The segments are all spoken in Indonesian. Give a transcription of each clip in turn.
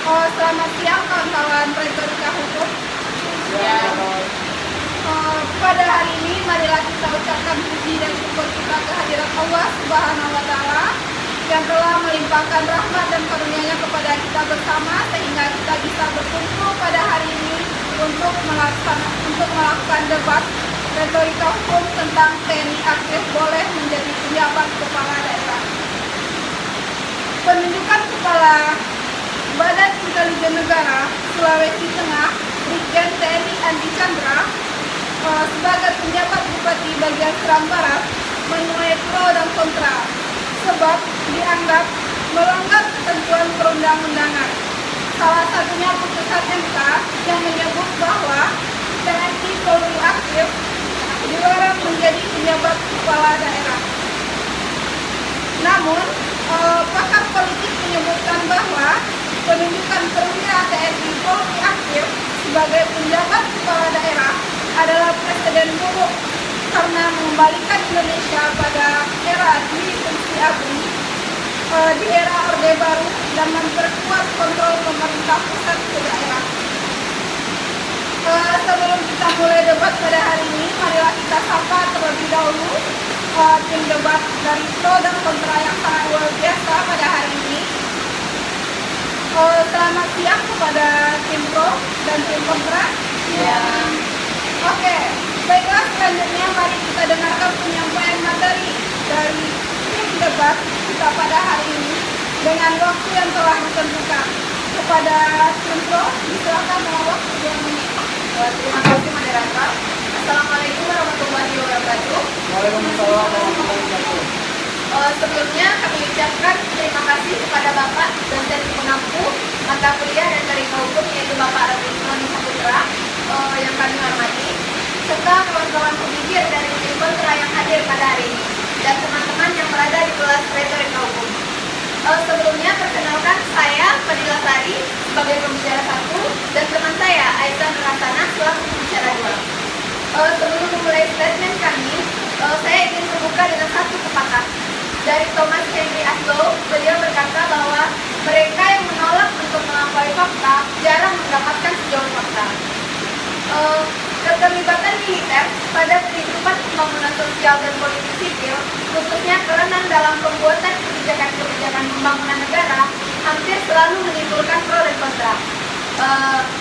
Selamat siang kawan-kawan retorika hukum. Ya. Pada hari ini marilah kita ucapkan puji dan syukur kita kehadirat Allah Subhanahu wa Ta'ala yang telah melimpahkan rahmat dan karunia-Nya kepada kita bersama sehingga kita bisa berkumpul pada hari ini untuk melakukan debat retorika hukum tentang TNI aktif boleh menjadi penjabat kepala daerah. Penunjukan Kepala Badan Intelijen Negara Sulawesi Tengah Brigjen TNI Andi Chandra sebagai penjabat Bupati bagian Seram Barat menuai pro dan kontra sebab dianggap melanggar ketentuan perundang-undangan. Salah satunya putusan MK yang menyebut bahwa TNI Polri aktif dilarang menjadi penjabat kepala daerah. Namun, pakar politik menyebutkan bahwa penunjukan perwira TNI Polri aktif sebagai penjabat kepala daerah adalah presiden buruk karena mengembalikan Indonesia pada era fungsi ABRI di era Orde Baru dan memperkuat kontrol pemerintah pusat ke daerah. Sebelum kita mulai debat pada hari ini, marilah kita sapa terlebih dahulu tim debat dari pro dan kontra yang sangat luar biasa pada hari ini. Selamat siang kepada tim pro dan tim kontra. Ya. Oke, baiklah selanjutnya mari kita dengarkan penyampaian materi dari tim debat kita pada hari ini dengan waktu yang telah ditentukan. Kepada tim pro, silakan waktu 2 menit. Terima kasih moderator. Assalamualaikum warahmatullahi wabarakatuh. Waalaikumsalam warahmatullahi wabarakatuh. Sebelumnya kami ucapkan terima kasih kepada Bapak dosen pengampu mata kuliah retorika hukum yaitu Bapak Roni Saputra yang kami hormati, serta kawan-kawan pemikir dari tim kontra yang hadir pada hari ini dan teman-teman yang berada di kelas retorika hukum. Sebelumnya perkenalkan saya Fadila Sari sebagai pembicara 1 dan teman saya Aisyah Nurasana selaku pembicara 2. Sebelum memulai statement kami, saya ingin membuka dengan satu kepatah dari Thomas Henry Aslow. Beliau berkata bahwa mereka yang menolak untuk melampaui fakta jarang mendapatkan sejauh fakta. Keterlibatan militer pada kehidupan pembangunan sosial dan politik sipil, khususnya kerenan dalam pembuatan kebijakan-kebijakan pembangunan negara, hampir selalu menimbulkan pro dan kontra.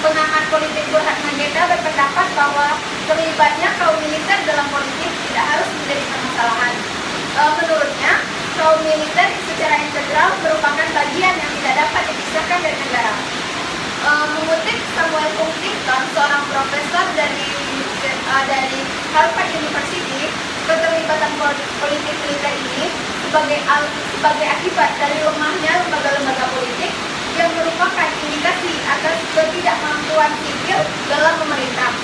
Pengamat politik Burhan Mageda berpendapat bahwa terlibatnya kaum militer dalam politik tidak harus menjadi permasalahan. Menurutnya, kaum militer secara integral merupakan bagian yang tidak dapat dipisahkan dari negara. Mengutip Samuel Huntington, seorang profesor dari Harvard University, keterlibatan politik militer ini sebagai akibat dari lemahnya lembaga-lembaga politik yang merupakan indikasi atas ketidakmampuan sipil dalam pemerintah.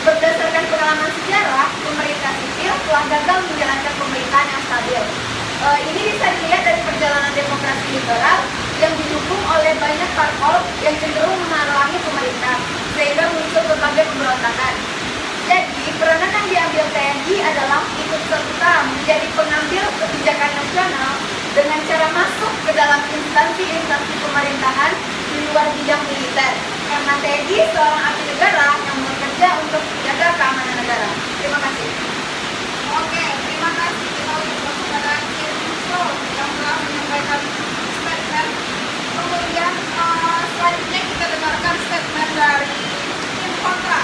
Berdasarkan pengalaman sejarah, pemerintah sipil telah gagal menjalankan pemerintahan yang stabil. Ini bisa dilihat dari perjalanan demokrasi liberal yang didukung oleh banyak parpol yang cenderung menghalangi pemerintah, sehingga muncul berbagai pemberontakan. Jadi, peranan yang diambil TNI adalah ikut serta menjadi pengambil kebijakan nasional dengan cara masuk ke dalam instansi-instansi pemerintahan di luar bidang militer. Karena TNI seorang abdi negara yang bekerja untuk menjaga keamanan negara. Terima kasih. Oke, terima kasih kepada tim pro yang telah menyampaikan statement. Kemudian selanjutnya kita dengarkan statement dari tim kontra.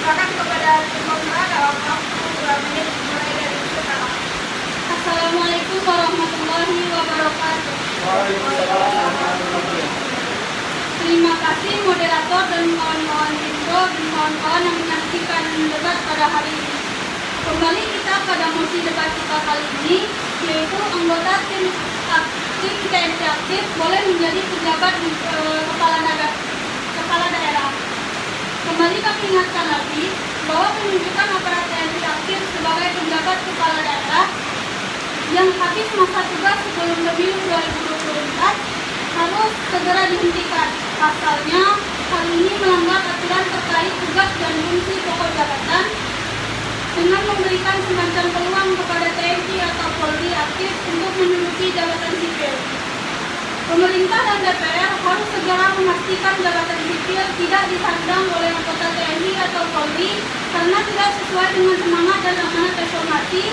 Silakan kepada tim kontra dalam waktu 2 menit mulai dari sekarang. Assalamualaikum warahmatullahi wabarakatuh. Waalaikumsalam warahmatullahi wabarakatuh. Terima kasih moderator dan kawan-kawan info dan kawan-kawan yang menyaksikan debat pada hari ini. Kembali kita pada mosi debat kita kali ini, yaitu anggota tim TNI aktif boleh menjadi pejabat kepala daerah. Kembali kami ingatkan lagi bahwa penunjukan aparat TNI aktif sebagai penjabat kepala daerah yang habis masa tugas sebelum pemilu 2024 harus segera dihentikan. Pasalnya, hal ini melanggar aturan terkait tugas dan fungsi pokok jabatan dengan memberikan semacam peluang kepada TNI atau Polri aktif untuk menduduki jabatan sipil. Pemerintah dan DPR harus segera memastikan jabatan sipil tidak disandang oleh anggota TNI atau Polri karena tidak sesuai dengan semangat dan amanat reformasi.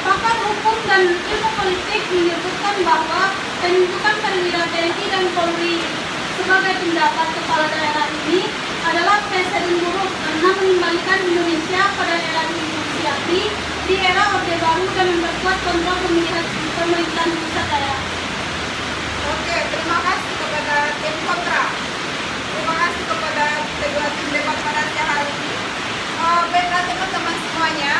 Pakar hukum dan ilmu politik menyebutkan bahwa penunjukan perwira TNI dan Polri sebagai penjabat kepala daerah ini adalah presiden buruk karena mengembalikan Indonesia pada era Revolusi ABRI di era Orde Baru dan memperkuat kontrol pemerintahan pusat daerah. Oke, terima kasih kepada tim kontra. Terima kasih kepada kedua tim debat pada siang hari ini. Baiklah teman-teman semuanya,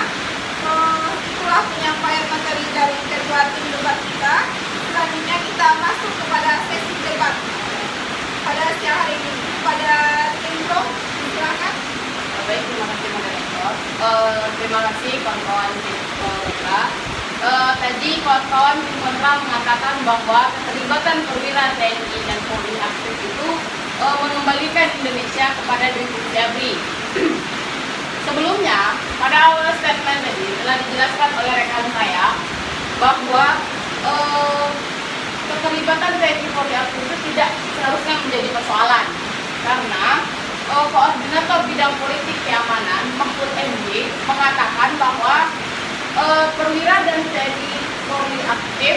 itulah penyampaian materi dari kedua tim debat kita. Selanjutnya kita masuk kepada sesi debat pada siang hari ini. Pada tim Bro, silakan. Baik, terima kasih moderator. Terima kasih kawan-kawan tim kontra. Tadi kawan-kawan tim kontra mengatakan bahwa keterlibatan perwira TNI dan Polri aktif itu mengembalikan Indonesia kepada Revolusi ABRI. Sebelumnya, pada awal statement tadi telah dijelaskan oleh rekan saya bahwa keterlibatan TNI Polri aktif itu tidak seharusnya menjadi persoalan karena koordinator bidang politik keamanan Mahfud MD mengatakan bahwa perwira dan TNI Polri aktif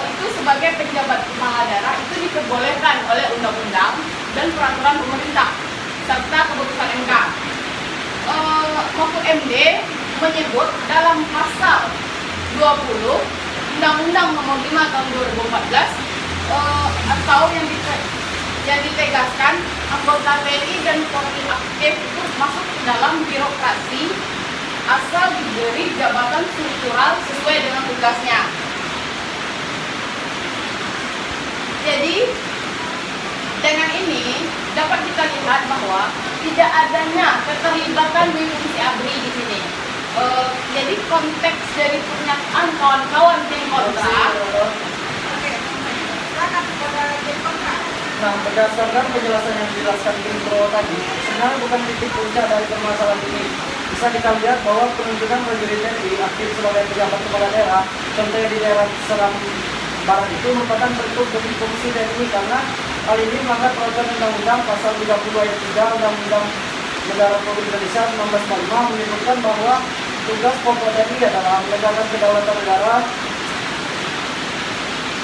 itu sebagai penjabat kepala daerah itu diperbolehkan oleh undang-undang dan peraturan pemerintah serta keputusan MK. Mahfud MD menyebut dalam pasal 20 Undang-Undang Nomor 5 Tahun 2014 atau yang ditegaskan anggota TNI dan Polri aktif itu masuk ke dalam birokrasi asal diberi jabatan struktural sesuai dengan tugasnya. Jadi dengan ini dapat kita lihat bahwa tidak adanya keterlibatan Revolusi ABRI di sini. Jadi konteks dari pernyataan kawan-kawan tim kontra. Oke, silakan kepada tim kontra. Nah, berdasarkan penjelasan yang dijelaskan tim Pro tadi, sebenarnya bukan titik puncak dari permasalahan ini. Bisa kita lihat bahwa penunjukan prajurit TNI aktif sebagai pejabat kepala daerah, contohnya di daerah Serang Barat itu merupakan bentuk dari fungsi TNI karena hal ini melanggar peraturan undang-undang pasal 30 ayat 3 Undang-Undang Negara Republik Indonesia 1945 menyebutkan bahwa tugas pokok TNI adalah menegakkan kedaulatan negara,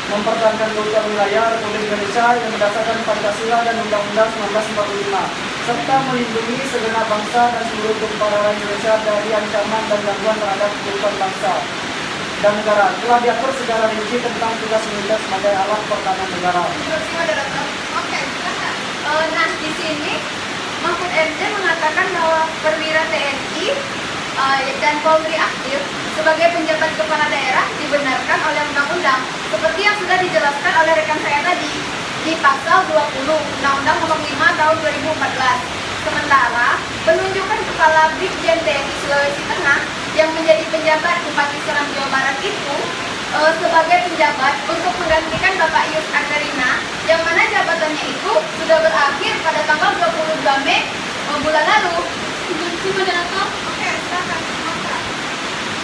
mempertahankan keutuhan wilayah Republik Indonesia yang berdasarkan Pancasila dan Undang-Undang 1945, serta melindungi segenap bangsa dan seluruh tumpah darah Indonesia dari ancaman dan gangguan terhadap keutuhan bangsa dan negara. Telah diatur secara rinci tentang tugas militer sebagai alat pertahanan negara. Instruksi moderator. Oke, silakan. Nah, di sini Mahfud MD mengatakan bahwa perwira TNI dan Polri aktif sebagai penjabat kepala daerah dibenarkan oleh undang-undang seperti yang sudah dijelaskan oleh rekan saya tadi di pasal 20 Undang-Undang Nomor 5 Tahun 2014. Sementara penunjukan kepala Brigjen TNI Sulawesi Tengah yang menjadi penjabat Bupati Serang Jawa Barat itu sebagai penjabat untuk menggantikan Bapak Ius Akarina yang mana jabatannya itu sudah berakhir pada tanggal 22 Mei bulan lalu. Instruksi moderator. Oke, silakan tim kontra.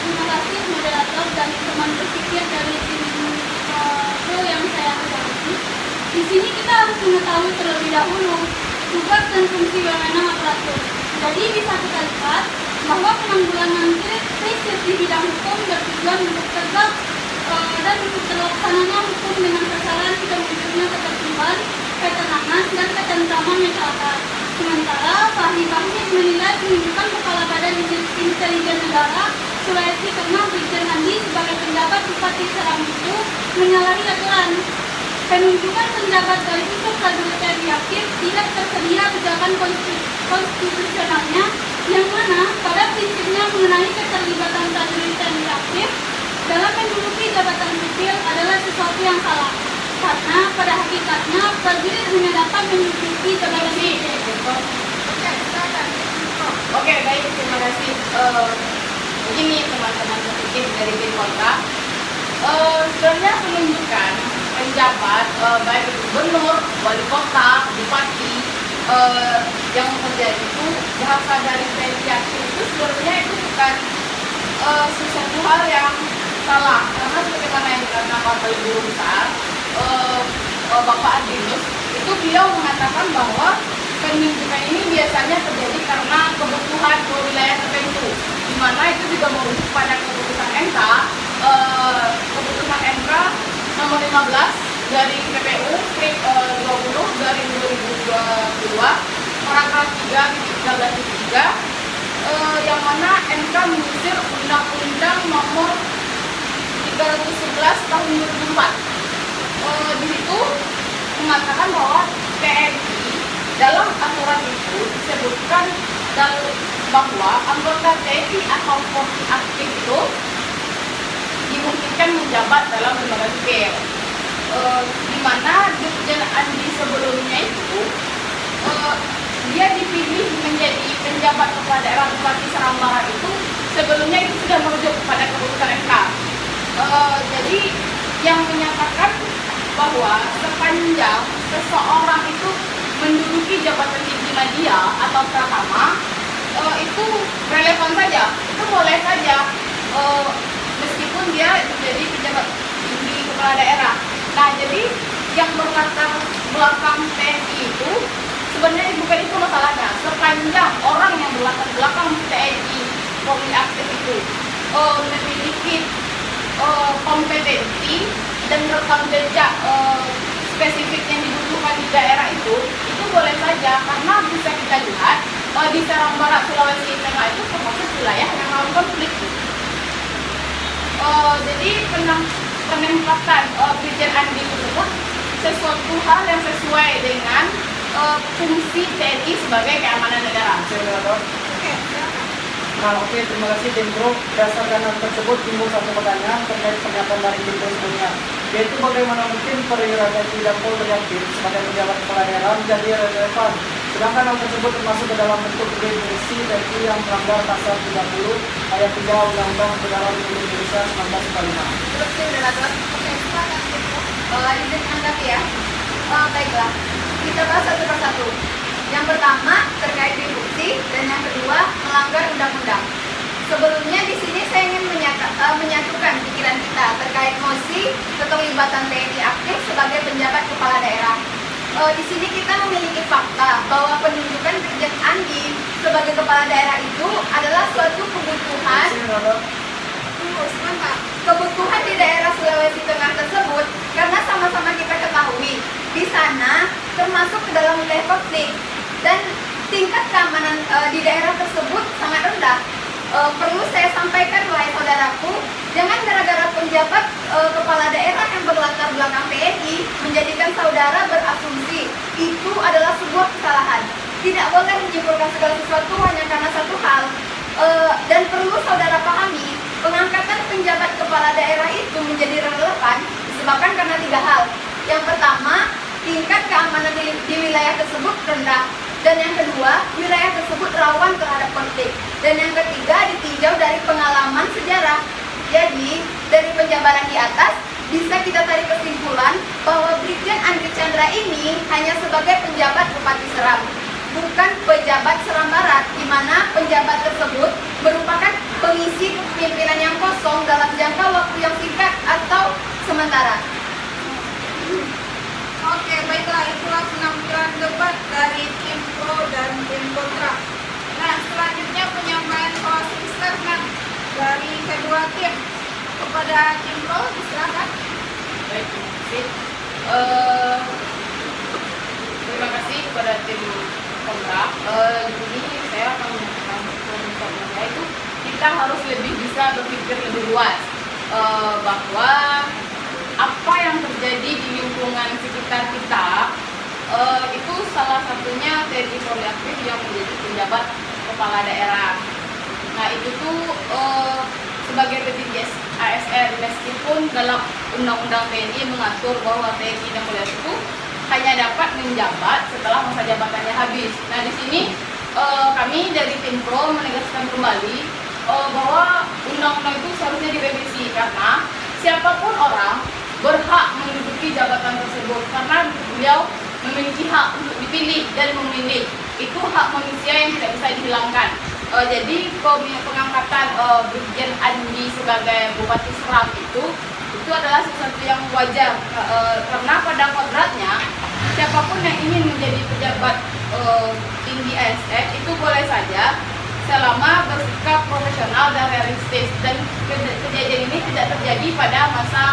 Terima kasih moderator dan teman berpikir dari tim Pro yang saya hormati. Di sini kita harus mengetahui terlebih dahulu tugas dan fungsi wewenang aparatur. Jadi bisa kita lihat bahwa penanggulangan krisis di bidang hukum bertujuan untuk tegak dan untuk terlaksananya hukum dengan sasaran terwujudnya ketertiban, ketenangan, dan ketentraman masyarakat. Sementara Fahri Bahmid menilai penunjukan Kepala Badan Intelijen Negara Sulawesi Tengah Brigjen Andi sebagai penjabat Bupati Serang itu menyalahi aturan. Penunjukan penjabat dari unsur prajurit TNI aktif tidak tersedia pijakan konstitusionalnya yang mana pada prinsipnya mengenai keterlibatan prajurit TNI aktif dalam menduduki jabatan sipil adalah sesuatu yang salah. Karena pada hakikatnya prajurit hanya dapat menduduki jabatan sipil. Oke, silakan tim Pro. Oke, baik, terima kasih. Begini teman-teman berpikir dari tim kontra. Sebenarnya penunjukan penjabat baik itu gubernur, wali kota, bupati yang terjadi itu berasal dari TNI aktif itu sebenarnya itu bukan sesuatu hal yang salah karena sebagaimana yang dikatakan oleh guru besar Bapak Adinus, itu beliau mengatakan bahwa penunjukan ini biasanya terjadi karena kebutuhan ke wilayah tertentu, di mana itu juga merujuk pada keputusan MK, keputusan MK nomor 15 dari PPU strip 20 dari 2022 paragraf 3 yang mana MK mengusir Undang-Undang nomor 311 tahun 2004. Di situ mengatakan bahwa TNI dalam aturan itu disebutkan bahwa anggota TNI atau Polri aktif itu dimungkinkan menjabat dalam lembaga sipil, di mana Dirjen Andi sebelumnya itu dia dipilih menjadi penjabat kepala daerah Bupati Seram Barat itu sebelumnya itu sudah merujuk kepada keputusan MK. Jadi yang menyatakan bahwa sepanjang seseorang itu menduduki jabatan tinggi media atau pratama, itu relevan saja, itu boleh saja, meskipun dia menjadi pejabat tinggi kepala daerah. Nah, jadi yang berlatar belakang TNI itu sebenarnya bukan itu masalahnya. Sepanjang orang yang berlatar belakang TNI Polri aktif itu memiliki kompetensi dan rekam jejak spesifik yang dibutuhkan di daerah itu boleh saja, karena bisa kita lihat di Seram Barat Sulawesi Tengah itu termasuk wilayah yang rawan konflik. Jadi penempatan Brigjen Andi tersebut sesuatu hal yang sesuai dengan fungsi TNI sebagai keamanan negara. Nah, oke, terima kasih Dendro. Berdasarkan hal tersebut timbul satu pertanyaan terkait pernyataan dari Dendro sebelumnya, yaitu bagaimana mungkin perwira TNI dan Polri aktif sebagai pejabat kepala daerah menjadi relevan, sedangkan hal tersebut termasuk ke dalam bentuk definisi TNI yang melanggar pasal 30 ayat 3 Undang-Undang Federal Republik Indonesia 1945. Terus moderator, oke, silakan. Izin menanggapi ya. Baiklah, kita bahas satu persatu. Yang pertama terkait fungsi dan yang kedua melanggar undang-undang. Sebelumnya di sini saya ingin menyatukan pikiran kita terkait mosi keterlibatan TNI aktif sebagai penjabat kepala daerah. Di sini kita memiliki fakta bahwa penunjukan Brigjen Andi sebagai kepala daerah itu adalah suatu kebutuhan di daerah Sulawesi Tengah tersebut, karena sama-sama kita ketahui di sana termasuk ke dalam wilayah konflik dan tingkat keamanan di daerah tersebut sangat rendah. Perlu saya sampaikan, wahai saudaraku, jangan gara-gara penjabat kepala daerah yang berlatar belakang TNI menjadikan saudara berasumsi itu adalah sebuah kesalahan. Tidak boleh menyimpulkan segala sesuatu hanya karena satu hal. Dan perlu saudara pahami, pengangkatan penjabat kepala daerah itu menjadi relevan disebabkan karena tiga hal. Yang pertama, tingkat keamanan di wilayah tersebut rendah. Dan yang kedua, wilayah tersebut rawan terhadap konflik. Dan yang ketiga, ditinjau dari pengalaman sejarah. Jadi, dari penjabaran di atas, bisa kita tarik kesimpulan bahwa Brigjen Andri Chandra ini hanya sebagai penjabat Bupati Seram, bukan pejabat Seram Barat, di mana penjabat tersebut merupakan pengisi kepemimpinan yang kosong dalam jangka waktu yang singkat atau sementara. Oke, baiklah, itulah penampilan debat dari tim pro dan tim kontra. Nah, selanjutnya penyampaian closing statement dari kedua tim. Kepada tim pro, silakan. Baik, terima kasih. Terima kasih kepada tim kontra. Di sini saya akan menyatakan saya itu kita harus lebih bisa berpikir lebih luas bahwa apa yang terjadi di lingkungan sekitar kita itu salah satunya TNI Polri aktif yang menjadi penjabat kepala daerah. Nah, itu tuh sebagai petinggi ASN, meskipun dalam undang-undang TNI mengatur bahwa TNI dan Polri itu hanya dapat menjabat setelah masa jabatannya habis. Nah, di sini kami dari tim pro menegaskan kembali bahwa undang-undang itu seharusnya direvisi, karena siapapun orang berhak menduduki jabatan tersebut karena beliau memiliki hak untuk dipilih dan memilih. Itu hak manusia yang tidak bisa dihilangkan. Jadi pengangkatan Brigjen Andi sebagai Bupati Seram itu adalah sesuatu yang wajar, karena pada kodratnya yang ingin menjadi pejabat tinggi ASN itu boleh saja selama bersikap profesional dan realistis, dan kejadian ini tidak terjadi pada masa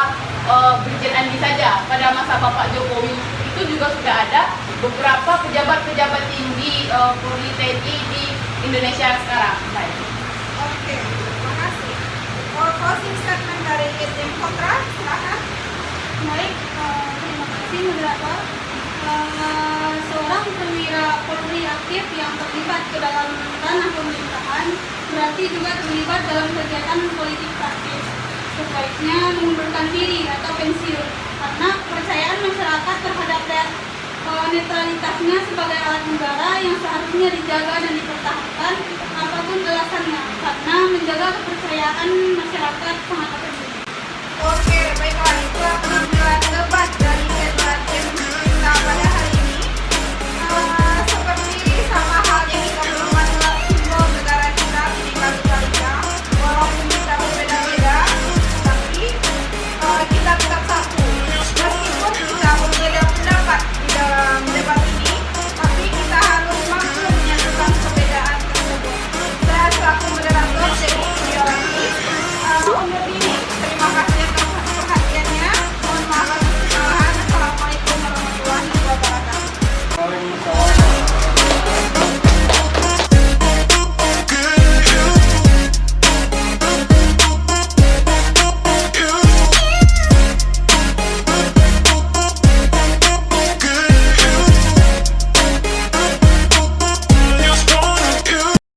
Brigjen Andi saja. Pada masa Bapak Jokowi itu juga sudah ada beberapa pejabat-pejabat tinggi Polri, TNI di Indonesia sekarang. Baik. Oke, terima kasih. Closing statement dari tim kontra, silakan. Baik, terima kasih moderator. Seorang perwira Polri aktif yang terlibat ke dalam ranah pemerintahan berarti juga terlibat dalam kegiatan politik praktis. Sebaiknya mengundurkan diri atau pensiun karena kepercayaan masyarakat terhadap netralitasnya sebagai alat negara yang seharusnya dijaga dan dipertahankan apapun alasannya, karena menjaga kepercayaan masyarakat sangat penting. Oke, baiklah, itulah